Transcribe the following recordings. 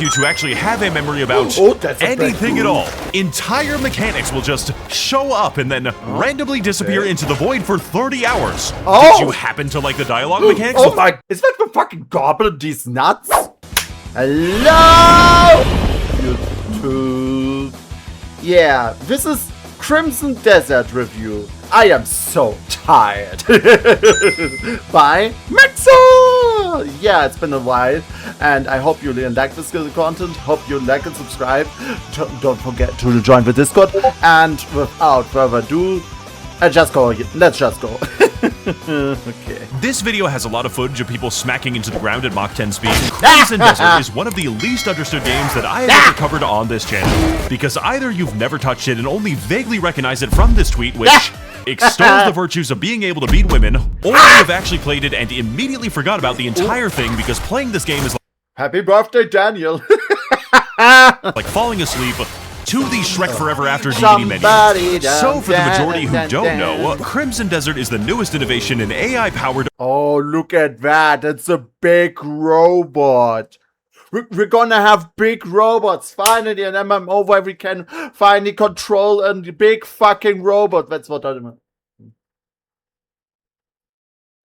you to actually have a memory about anything at all. Entire mechanics will just show up and then randomly disappear into the void for 30 hours. Did you happen to like the dialogue mechanics? Oh my, is that the fucking goblin? These nuts? Hello, YouTube. Yeah, this is Crimson Desert review. I am so tired. By MAXOR! Yeah, it's been a while, and I hope you like this content. Hope you like and subscribe. Don't forget to join the Discord. And without further ado, let's just go. Okay. This video has a lot of footage of people smacking into the ground at Mach 10 speed. Crimson Desert is one of the least understood games that I have ever covered on this channel, because either you've never touched it and only vaguely recognize it from this tweet, which extols the virtues of being able to beat women, or you have actually played it and immediately forgot about the entire thing because playing this game is Happy birthday, Daniel. like falling asleep to the Shrek Forever After DVD menu. So for the majority who don't know, Crimson Desert is the newest innovation in AI-powered... Oh, look at that. It's a big robot. We're gonna have big robots. Finally, an MMO where we can finally control a big fucking robot. That's what I'm...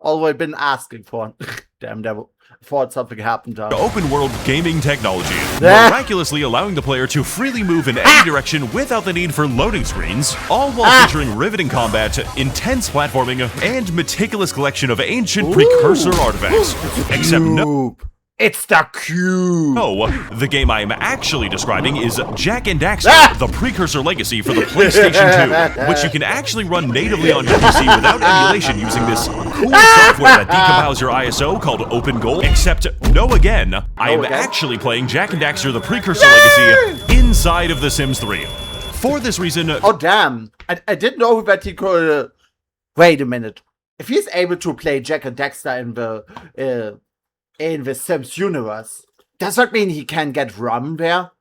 always been asking for. Damn devil. Thought something happened. Open world gaming technology, miraculously allowing the player to freely move in any direction without the need for loading screens, all while featuring riveting combat, intense platforming, and meticulous collection of ancient precursor artifacts. Except no. It's the cube! No, the game I am actually describing is Jak and Daxter, the precursor legacy for the PlayStation 2, which you can actually run natively on your PC without emulation using this cool software that decompiles your ISO called OpenGold. Except, no again, I am actually playing Jak and Daxter, the precursor legacy, inside of The Sims 3. For this reason... oh damn, I didn't know that he could... wait a minute. If he's able to play Jak and Daxter in the Sims universe, does that mean he can get ROM there?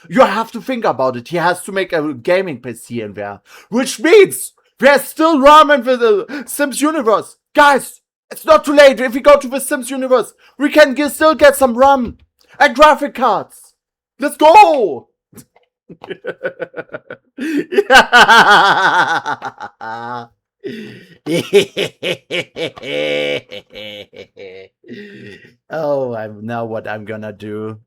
You have to think about it. He has to make a gaming PC in there, which means there's still ROM in the Sims universe. Guys, it's not too late. If we go to the Sims universe, we can still get some ROM and graphic cards. Let's go! Oh, I know what I'm gonna do.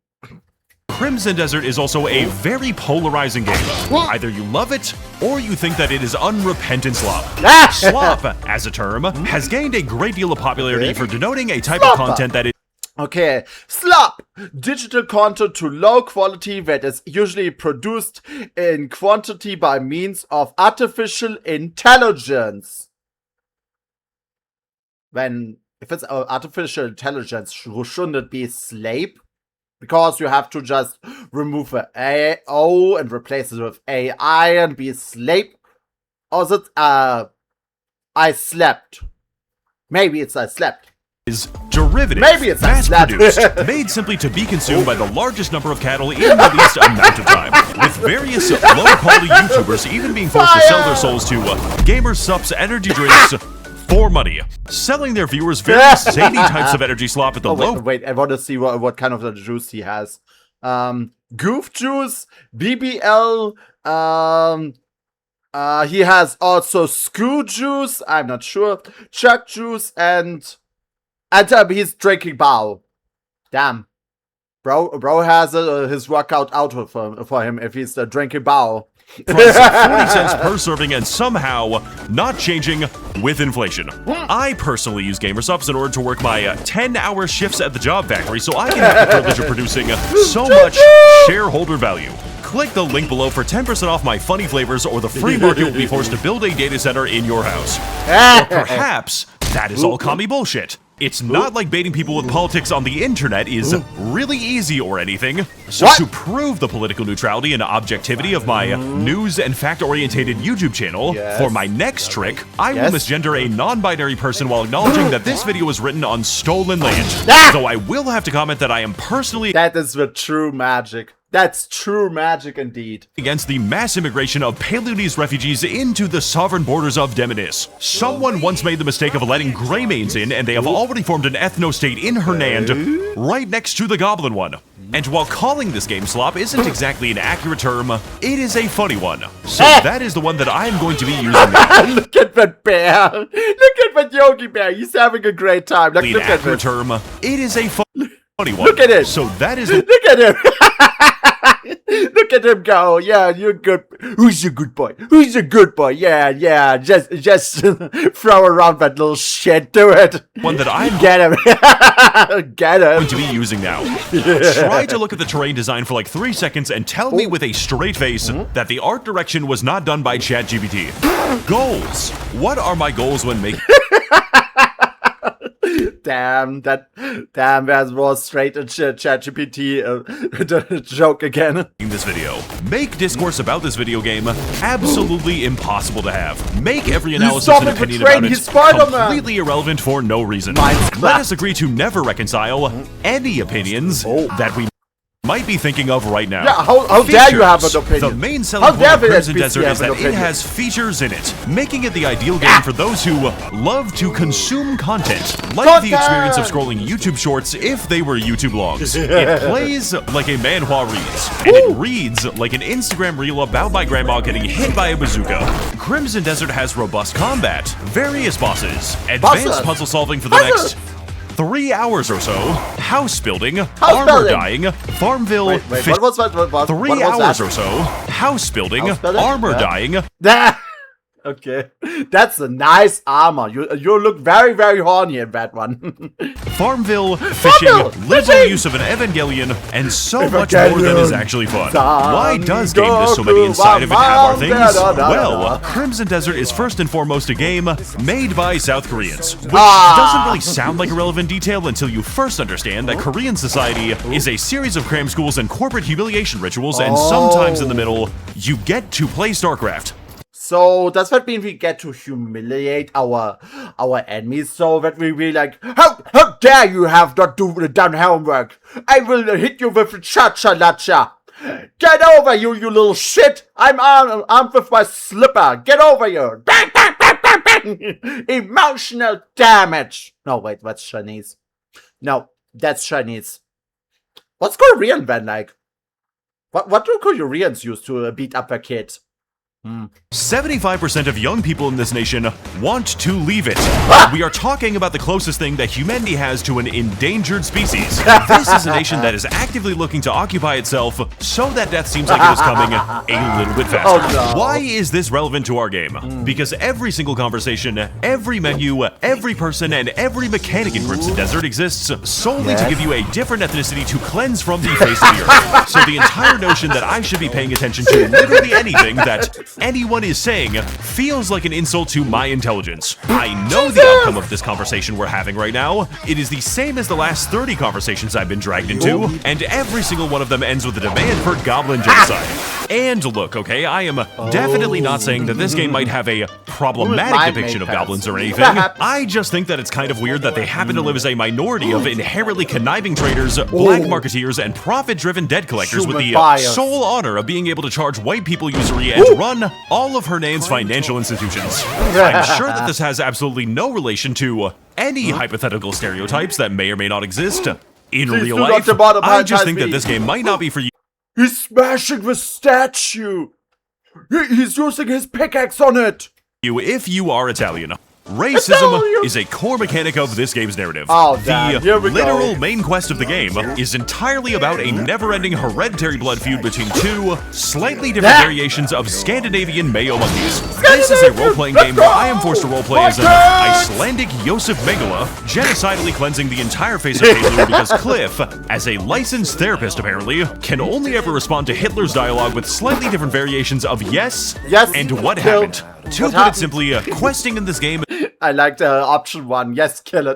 Crimson Desert is also a very polarizing game. Either you love it, or you think that it is unrepentant slop. Slop, as a term, has gained a great deal of popularity for denoting a type of content that is... Okay, slop! Digital content to low quality that is usually produced in quantity by means of artificial intelligence. If it's artificial intelligence, shouldn't it be slave? Because you have to just remove the A-O and replace it with AI and be slave? Or is it, I slept? Maybe it's I slept. Is derivative, maybe it's mass-produced, made simply to be consumed by the largest number of cattle in the least amount of time, with various low-quality YouTubers even being forced to sell their souls to gamer sups energy drinks for money, selling their viewers various zany types of energy slop at the low... Wait, I want to see what kind of juice he has. Goof juice, BBL, he has also Scoo juice, I'm not sure, Chuck juice, and he's drinking Bao. Damn. Bro has his workout out for him if he's drinking Bao. Price 40 cents per serving and somehow not changing with inflation. I personally use GamerSupps in order to work my 10-hour shifts at the job factory, so I can have the privilege of producing so much shareholder value. Click the link below for 10% off my funny flavors, or the free market will be forced to build a data center in your house. Or perhaps that is all commie bullshit. It's not like baiting people with politics on the internet is really easy or anything. So to prove the political neutrality and objectivity of my news and fact-orientated YouTube channel, for my next trick, I will misgender a non-binary person while acknowledging that this video was written on stolen land. Though I will have to comment that I am personally... that is the true magic. That's true magic indeed. Against the mass immigration of Paleolithic refugees into the sovereign borders of Demonis. Someone once made the mistake of letting Greymanes in, and they have already formed an ethno-state in Hernand, right next to the Goblin one. And while calling this game slop isn't exactly an accurate term, it is a funny one. So that is the one that I'm going to be using now. Look at that bear. Look at that Yogi Bear. He's having a great time. Look at accurate term, it is a funny one. Look at it. So that is Look at him. Look at him go. Yeah, you're good. Who's a good boy? Who's a good boy? Yeah. Just throw around that little shit. Do it. One that I'm Get him. Get him. going to be using now. Try to look at the terrain design for like 3 seconds and tell me with a straight face that the art direction was not done by ChatGPT. Goals. What are my goals when making Damn, that was straight at ChatGPT joke again. this video? Make discourse about this video game absolutely impossible to have. Make every analysis and opinion about it completely irrelevant for no reason. Let us agree to never reconcile any opinions that we might be thinking of right now. Yeah, how dare you have an opinion? The main selling point of Crimson Desert is that it has features in it, making it the ideal game for those who love to consume content, like the experience of scrolling YouTube shorts if they were YouTube logs. It plays like a manhwa reads, and it reads like an Instagram reel about my grandma getting hit by a bazooka. Crimson Desert has robust combat, various bosses, advanced puzzle solving for the next 3 hours or so, house building, armor dying, Farmville. Wait, what was that? 3 hours or so, house building, armor dying. Okay, that's a nice armor. You look very, very horny in that one. Farmville, fishing, liberal use of an Evangelion, and so much more that is actually fun. Why does game this so many inside of it have our things? Well, Crimson Desert is first and foremost a game made by South Koreans, which doesn't really sound like a relevant detail until you first understand that Korean society is a series of cram schools and corporate humiliation rituals, and sometimes in the middle, you get to play StarCraft. So does that mean we get to humiliate our enemies so that we be like, how dare you have not done homework? I will hit you with a cha-cha-la-cha. Get over you little shit. I'm armed with my slipper. Get over here. Bang, bang, bang, bang, bang. Emotional damage. No, wait, that's Chinese. No, that's Chinese. What's Korean then like? What do Koreans use to beat up their kids? 75% of young people in this nation want to leave it. We are talking about the closest thing that humanity has to an endangered species. This is a nation that is actively looking to occupy itself so that death seems like it is coming a little bit faster. Oh, no. Why is this relevant to our game? Because every single conversation, every menu, every person, and every mechanic in Crimson Desert exists solely to give you a different ethnicity to cleanse from the face of the earth. So the entire notion that I should be paying attention to literally anything that anyone is saying feels like an insult to my intelligence. I know the outcome of this conversation we're having right now. It is the same as the last 30 conversations I've been dragged into, and every single one of them ends with a demand for goblin genocide. And look, okay, I am definitely not saying that this game might have a problematic depiction of goblins or anything. I just think that it's kind of weird that they happen to live as a minority of inherently conniving traders, black marketeers, and profit-driven debt collectors with the sole honor of being able to charge white people usury and run all of Hernan's financial institutions. I'm sure that this has absolutely no relation to any hypothetical stereotypes that may or may not exist in real life. I just think that this game might not be for you. He's smashing the statue! He's using his pickaxe on it! If you are Italian. Racism is a core mechanic of this game's narrative. The literal main quest of the game is entirely about a never-ending hereditary blood feud between two slightly different variations of Scandinavian Mayo monkeys. This is a role-playing game where I am forced to roleplay as an Icelandic Josef Mengele, genocidally cleansing the entire face of Hitler because Cliff, as a licensed therapist apparently, can only ever respond to Hitler's dialogue with slightly different variations of yes and what happened. To put it simply, questing in this game... I like the option 1. Yes, kill it.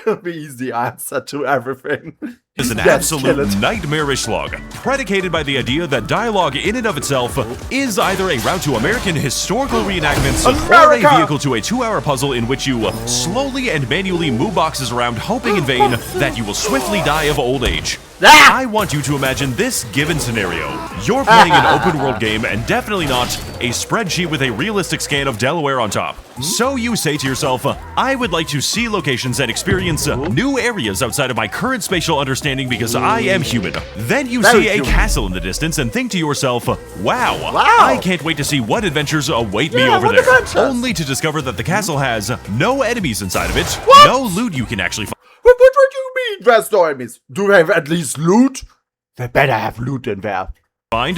The easy answer to everything. Is an absolute nightmarish slog, predicated by the idea that dialogue in and of itself is either a route to American historical reenactments or a vehicle to a 2-hour puzzle in which you slowly and manually move boxes around hoping in vain that you will swiftly die of old age. I want you to imagine this given scenario. You're playing an open world game and definitely not a spreadsheet with a realistic scan of Delaware on top. So you say to yourself, I would like to see locations and experience distance new areas outside of my current spatial understanding because I am human. Then you see a castle in the distance and think to yourself, wow, I can't wait to see what adventures await me over there. Only to discover that the castle has no enemies inside of it, no loot you can actually find. What do you mean there's no enemies? Do they have at least loot? They better have loot in there. And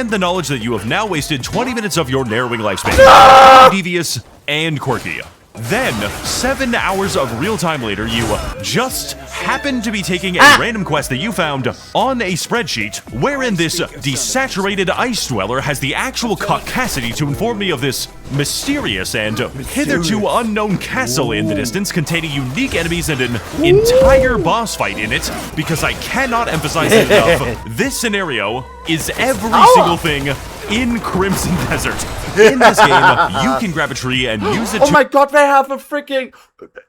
the knowledge that you have now wasted 20 minutes of your narrowing lifespan. Devious and quirky. Then, 7 hours of real time later, you just happen to be taking a random quest that you found on a spreadsheet, wherein this desaturated ice dweller has the actual caucasity to inform me of this mysterious and hitherto unknown castle in the distance containing unique enemies and an entire boss fight in it, because I cannot emphasize it enough, this scenario is every single thing in Crimson Desert. In this game, you can grab a tree and use it to— Oh my god, they have a freaking...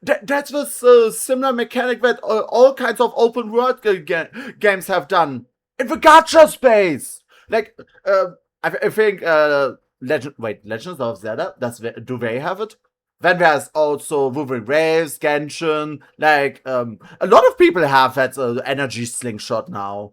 That's the similar mechanic that all kinds of open world games have done. In the gacha space! Like, I think, Legends of Zelda? Do they have it? Then there's also Wuthering Waves, Genshin, like, a lot of people have that energy slingshot now.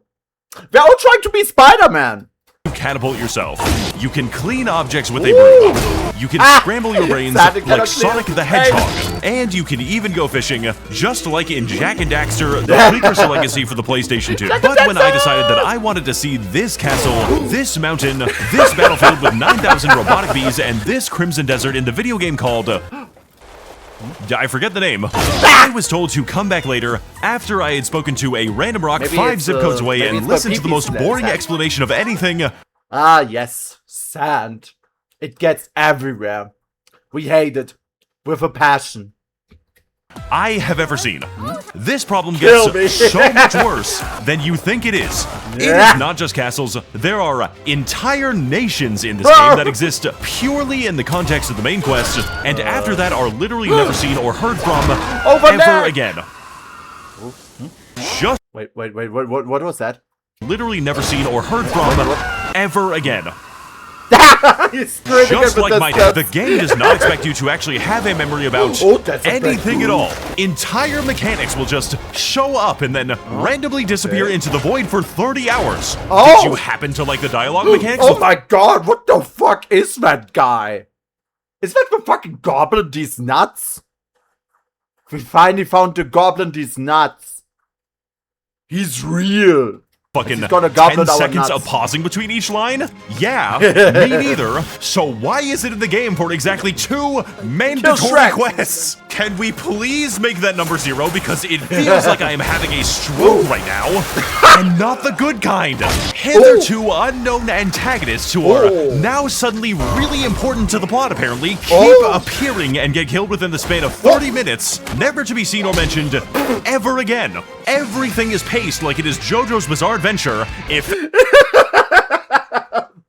They're all trying to be Spider-Man! Catapult yourself. You can clean objects with a broom. You can scramble your brains like Sonic the Hedgehog. And you can even go fishing, just like in Jak and Daxter, the Precursor Legacy for the PlayStation 2. But when I decided that I wanted to see this castle, this mountain, this battlefield with 9,000 robotic bees, and this Crimson Desert in the video game called... I forget the name. I was told to come back later after I had spoken to a random rock 5 zip codes away and listen to the most boring explanation of anything. Ah, yes. Sand. It gets everywhere. We hate it. With a passion. I have ever seen. This problem gets so much worse than you think it is. It is not just castles. There are entire nations in this game that exist purely in the context of the main quest, and after that are literally never seen or heard from ever again. Just wait, what was that? Literally never seen or heard from ever again. Just like my dad, the game does not expect you to actually have a memory about anything at all. Entire mechanics will just show up and then randomly disappear into the void for 30 hours. Did you happen to like the dialogue mechanics? Oh my god, what the fuck is that guy? Is that the fucking goblin these nuts? We finally found the goblin these nuts. He's real. Fucking 10 seconds of pausing between each line? Yeah, me neither. So why is it in the game for exactly 2 mandatory quests? Can we please make that number 0 because it feels like I am having a stroke right now? And not the good kind. Hitherto unknown antagonists who are now suddenly really important to the plot apparently keep appearing and get killed within the span of 30 minutes, never to be seen or mentioned ever again. Everything is paced like it is JoJo's Bizarre Adventure if...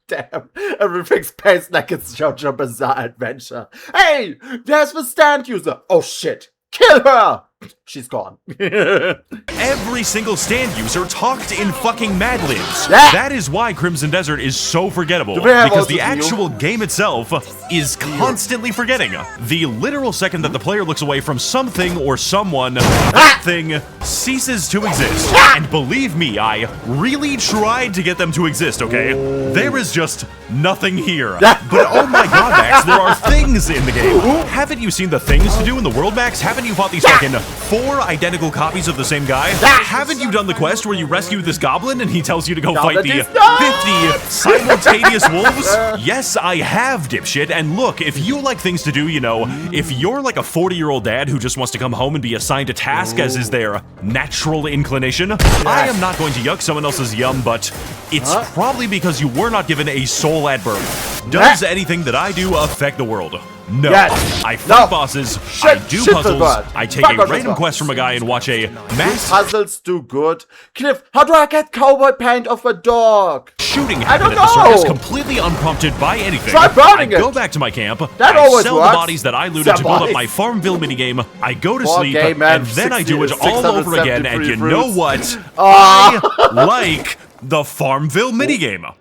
Damn, everything's paced like it's JoJo's Bizarre Adventure. Hey, there's the stand user. Oh shit, kill her! She's gone. Every single stand user talked in fucking Mad Libs. That is why Crimson Desert is so forgettable, because the actual game itself is constantly forgetting. The literal second that the player looks away from something or someone, that thing ceases to exist. And believe me, I really tried to get them to exist, okay? There is just nothing here. But oh my god, Max, there are things in the game. Haven't you seen the things to do in the world, Max? Haven't you fought these fucking 4 identical copies of the same guy? Haven't you done the quest where you rescue this goblin and he tells you to go fight the 50 simultaneous wolves? Yes, I have, dipshit. And look, if you like things to do, you know, if you're like a 40-year-old dad who just wants to come home and be assigned a task as is their natural inclination, I am not going to yuck someone else's yum, but it's probably because you were not given a soul at birth. Does anything that I do affect the world? No. I fight bosses, I do puzzles, I take a random quest from a guy and watch a mass... Puzzles do good. Cliff, how do I get cowboy paint off a dog? Shooting happen at the circus completely unprompted by anything. Try burning I go back to my camp, that I sell the bodies that I looted to build up my Farmville minigame, I go to sleep, and then I do it all over again, and you know what? I like the Farmville minigame.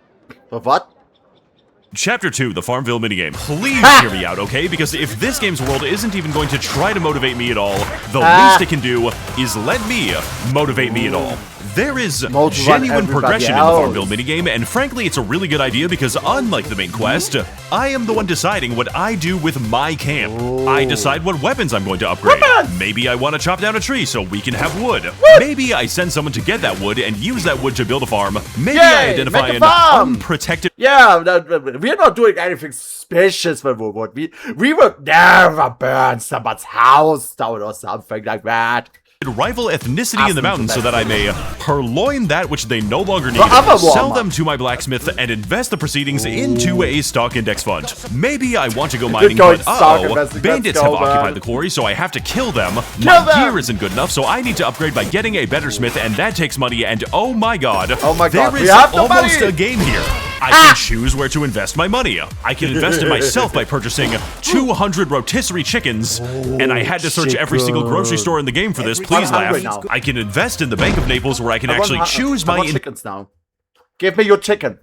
The what? Chapter 2, the Farmville minigame. Please hear me out, okay? Because if this game's world isn't even going to try to motivate me at all, the least it can do is let me motivate me at all. There is genuine progression in the Farmville minigame, and frankly, it's a really good idea because unlike the main quest, I am the one deciding what I do with my camp. I decide what weapons I'm going to upgrade. Maybe I want to chop down a tree so we can have wood. Maybe I send someone to get that wood and use that wood to build a farm. Maybe I identify an unprotected... Yeah, we're not doing anything suspicious with wood. We would never burn someone's house down or something like that. Rival ethnicity in the mountains so that I may purloin that which they no longer need, sell them to my blacksmith, and invest the proceedings into a stock index fund. Maybe I want to go mining, but bandits have occupied the quarry, so I have to kill them. My gear isn't good enough, so I need to upgrade by getting a better smith, and that takes money, and oh my god, there is almost a game here. I can choose where to invest my money. I can invest in myself by purchasing 200 rotisserie chickens, and I had to search every single grocery store in the game for this. Please laugh. I can invest in the Bank of Naples where I can actually choose my... chickens now. Give me your chicken.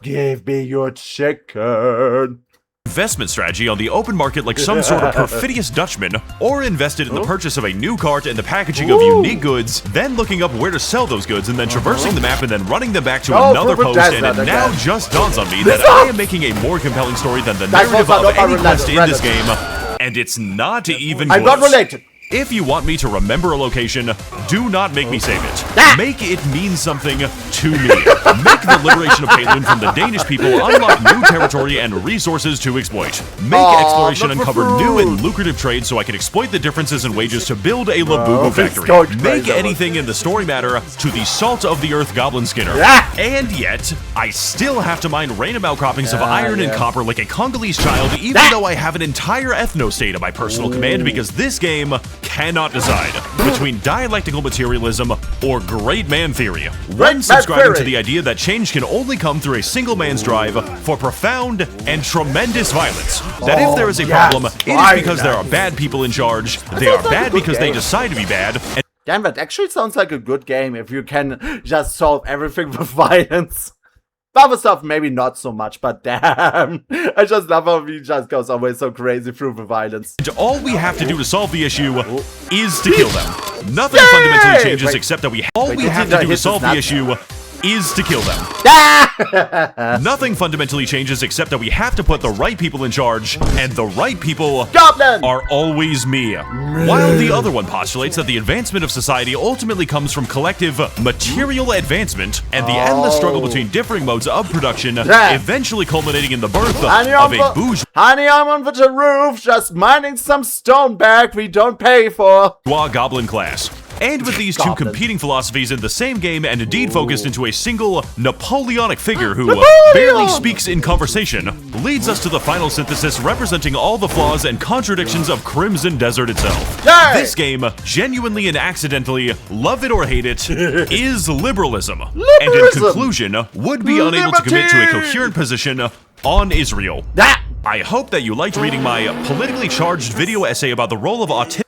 Give me your chicken. Investment strategy on the open market like some sort of perfidious Dutchman, or invested in the purchase of a new cart and the packaging of unique goods, then looking up where to sell those goods and then traversing the map and then running them back to another post, and it now just dawns on me that I am making a more compelling story than the narrative of any quest in this game, and it's not even close. I'm not related. If you want me to remember a location, do not make me save it. Make it mean something to me. Make the liberation of Caitlin from the Danish people unlock new territory and resources to exploit. Make exploration uncover new and lucrative trades so I can exploit the differences in wages to build a Labubu factory. Make anything in the story matter to the salt of the earth goblin skinner. And yet, I still have to mine random outcroppings of iron and copper like a Congolese child, even though I have an entire ethno-state at my personal command, because this game cannot decide between dialectical materialism or great man theory. One subscribing to the idea that change can only come through a single man's drive for profound and tremendous violence. That if there is a problem, it is because there are bad people in charge. They are bad because they decide to be bad. Damn, that actually sounds like a good game if you can just solve everything with violence. Other stuff, maybe not so much, but damn. I just love how he just goes always so crazy through the violence. And all we have to do to solve the issue is to kill them. Nothing fundamentally changes except that all we have to do to solve the issue is to kill them. Nothing fundamentally changes except that we have to put the right people in charge, and the right people are always me. While the other one postulates that the advancement of society ultimately comes from collective material advancement and the endless struggle between differing modes of production, eventually culminating in the birth of a bourgeois Honey, I'm on the roof just mining some stone back we don't pay for. Goblin class. And with these two competing philosophies in the same game and indeed focused into a single Napoleonic figure who barely speaks in conversation, leads us to the final synthesis representing all the flaws and contradictions of Crimson Desert itself. This game, genuinely and accidentally, love it or hate it, is liberalism. And in conclusion, would be unable to commit to a coherent position on Israel. I hope that you liked reading my politically charged video essay about the role of autism.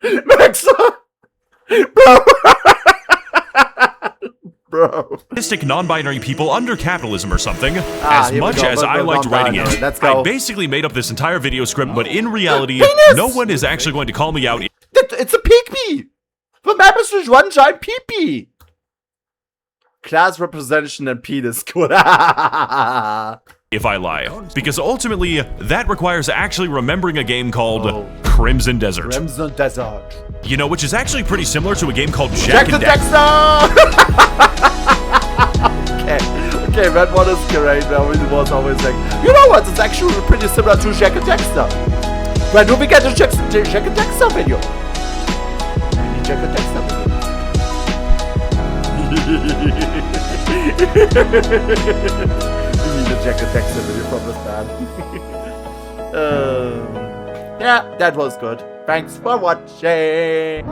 MAXOR! Bro. Autistic non-binary people under capitalism or something. As much as I liked writing it, I basically made up this entire video script, but in reality, no one is actually going to call me out. It's a pee-pee! The map is just one giant pee-pee! Class representation and penis. If I lie, because ultimately, that requires actually remembering a game called Crimson Desert. Crimson Desert. You know, which is actually pretty similar to a game called Jak and Daxter! Okay, that one is great. That was always like, you know what? It's actually pretty similar to Jak and Daxter. When do we get a Jak and Daxter video? We need Jak and Daxter video. Jak and Daxter video from this man. Yeah, that was good. Thanks for watching.